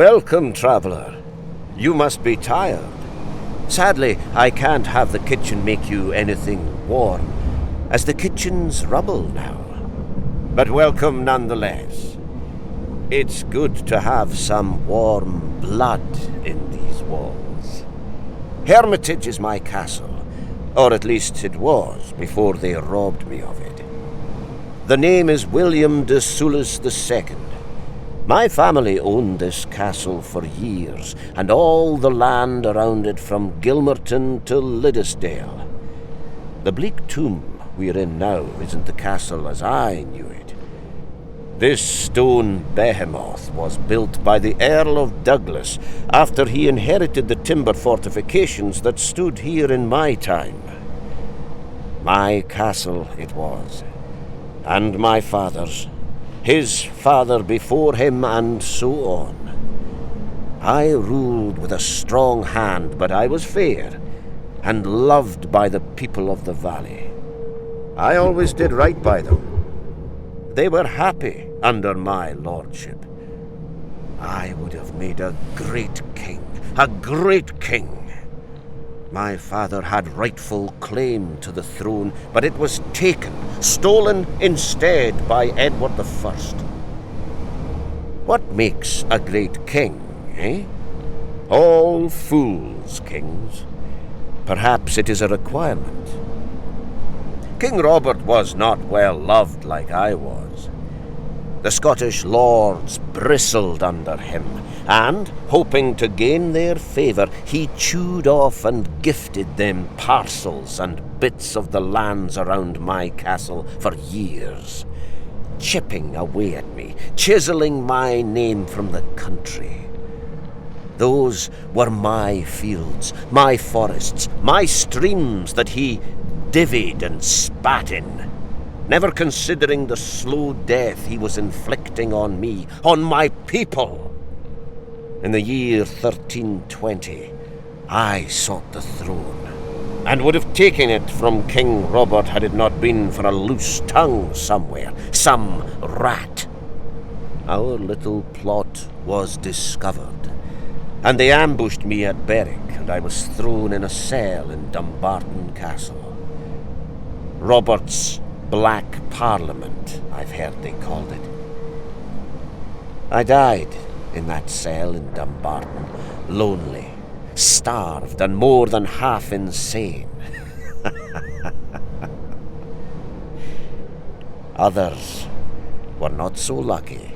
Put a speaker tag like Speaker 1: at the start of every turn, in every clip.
Speaker 1: Welcome, traveler. You must be tired. Sadly, I can't have the kitchen make you anything warm, as the kitchen's rubble now. But welcome nonetheless. It's good to have some warm blood in these walls. Hermitage is my castle, or at least it was before they robbed me of it. The name is William de Soulis II. My family owned this castle for years, and all the land around it from Gilmerton to Liddesdale. The bleak tomb we're in now isn't the castle as I knew it. This stone behemoth was built by the Earl of Douglas after he inherited the timber fortifications that stood here in my time. My castle it was, and my father's, his father before him, and so on. I ruled with a strong hand, but I was fair, and loved by the people of the valley. I always did right by them. They were happy under my lordship. I would have made a great king, a great king. My father had rightful claim to the throne, but it was taken, stolen instead by Edward I. What makes a great king, eh? All fools' kings. Perhaps it is a requirement. King Robert was not well loved like I was. The Scottish lords bristled under him, and, hoping to gain their favour, he chewed off and gifted them parcels and bits of the lands around my castle for years, chipping away at me, chiselling my name from the country. Those were my fields, my forests, my streams that he divvied and spat in, never considering the slow death he was inflicting on me, on my people. In the year 1320, I sought the throne, and would have taken it from King Robert had it not been for a loose tongue somewhere, some rat. Our little plot was discovered, and they ambushed me at Berwick, and I was thrown in a cell in Dumbarton Castle. Robert's Black Parliament, I've heard they called it. I died in that cell in Dumbarton, lonely, starved, and more than half insane. Others were not so lucky.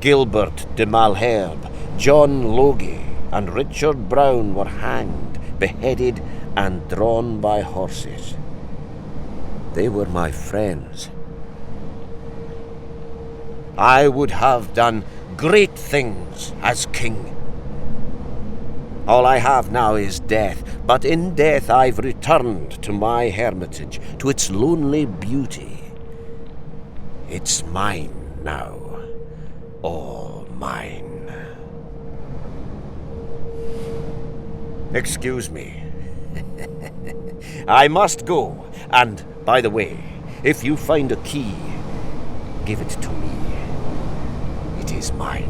Speaker 1: Gilbert de Malherbe, John Logie, and Richard Brown were hanged, beheaded, and drawn by horses. They were my friends. I would have done great things as king. All I have now is death, but in death I've returned to my hermitage, to its lonely beauty. It's mine now, all mine. Excuse me. I must go, and by the way, if you find a key, give it to me. It is mine.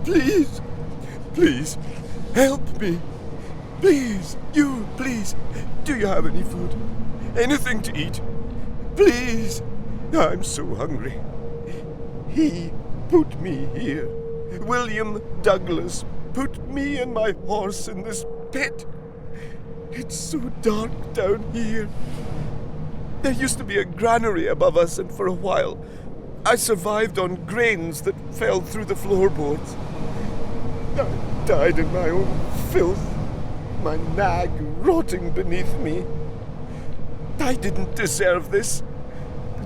Speaker 2: Please, please, help me. Please, please. Do you have any food? Anything to eat? Please, I'm so hungry. He put me here. William Douglas put me and my horse in this pit. It's so dark down here. There used to be a granary above us, and for a while I survived on grains that fell through the floorboards. I died in my own filth, my nag rotting beneath me. I didn't deserve this.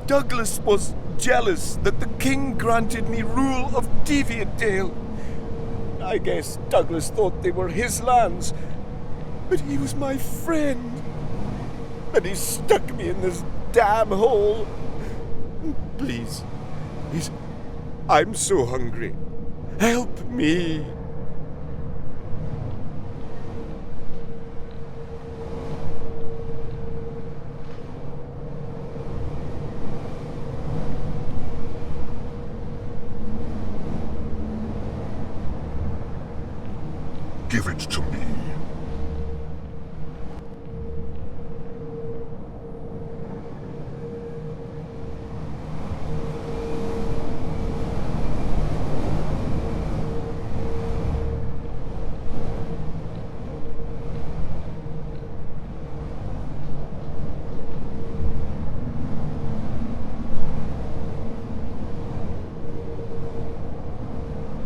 Speaker 2: Douglas was jealous that the king granted me rule of Deviantdale. I guess Douglas thought they were his lands, but he was my friend. And he stuck me in this damn hole. Please, I'm so hungry. Help me.
Speaker 3: Give it to me.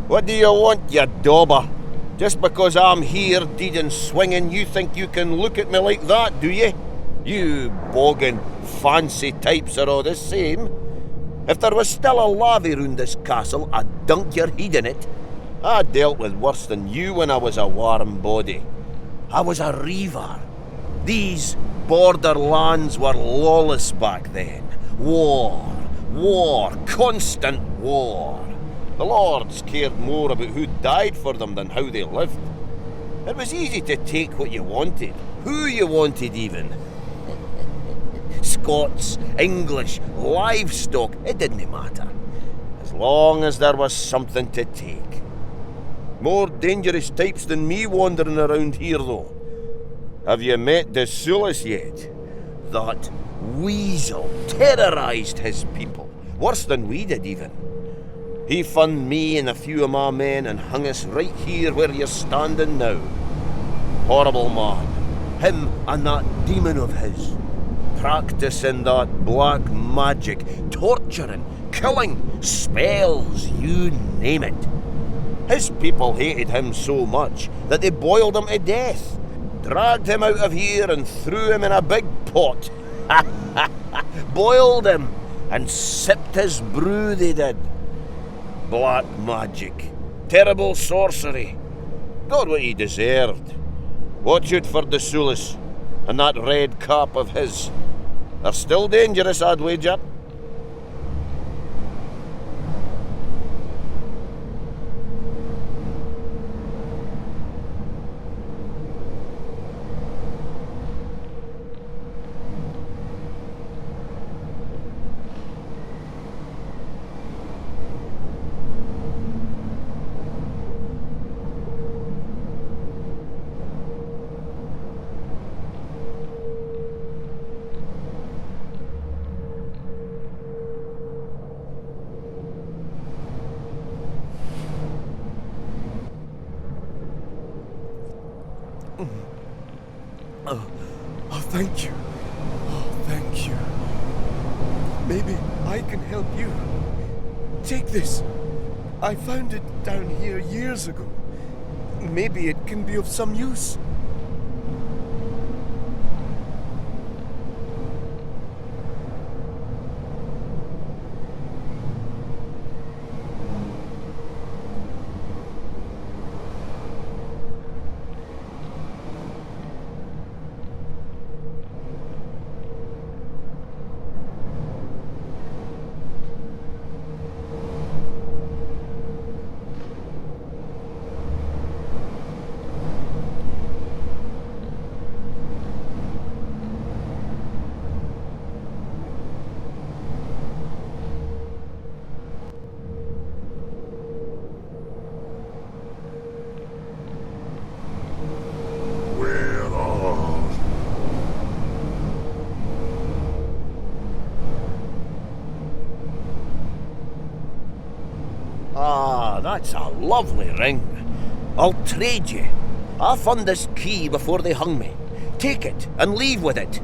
Speaker 1: What do you want, you dauber? Just because I'm here, deed and swinging, you think you can look at me like that, do you? You boggin' fancy types are all the same. If there was still a lavvy round this castle, I'd dunk your head in it. I dealt with worse than you when I was a warm body. I was a reaver. These borderlands were lawless back then. War, constant war. The lords cared more about who died for them than how they lived. It was easy to take what you wanted, who you wanted even. Scots, English, livestock, it didn't matter. As long as there was something to take. More dangerous types than me wandering around here, though. Have you met De Sulis yet? That weasel terrorised his people, worse than we did even. He found me and a few of my men and hung us right here where you're standing now. Horrible man. Him and that demon of his. Practicing that black magic, torturing, killing, spells, you name it. His people hated him so much that they boiled him to death, dragged him out of here and threw him in a big pot. Boiled him and sipped his brew, they did. Black magic, terrible sorcery. Got what he deserved. Watch out for De Sulis and that red cap of his. They're still dangerous, I'd wager.
Speaker 2: Oh, thank you. Oh, thank you. Maybe I can help you. Take this. I found it down here years ago. Maybe it can be of some use.
Speaker 1: Ah, that's a lovely ring. I'll trade you. I found this key before they hung me. Take it and leave with it.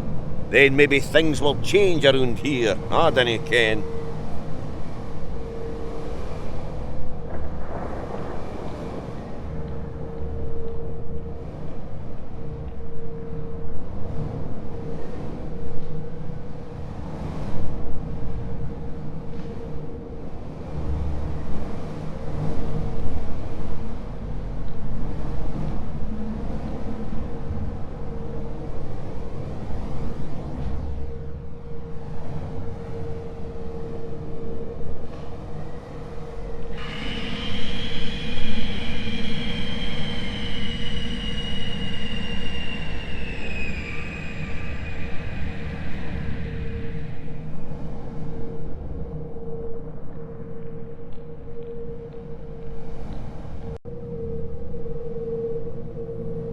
Speaker 1: Then maybe things will change around here. I dinna ken.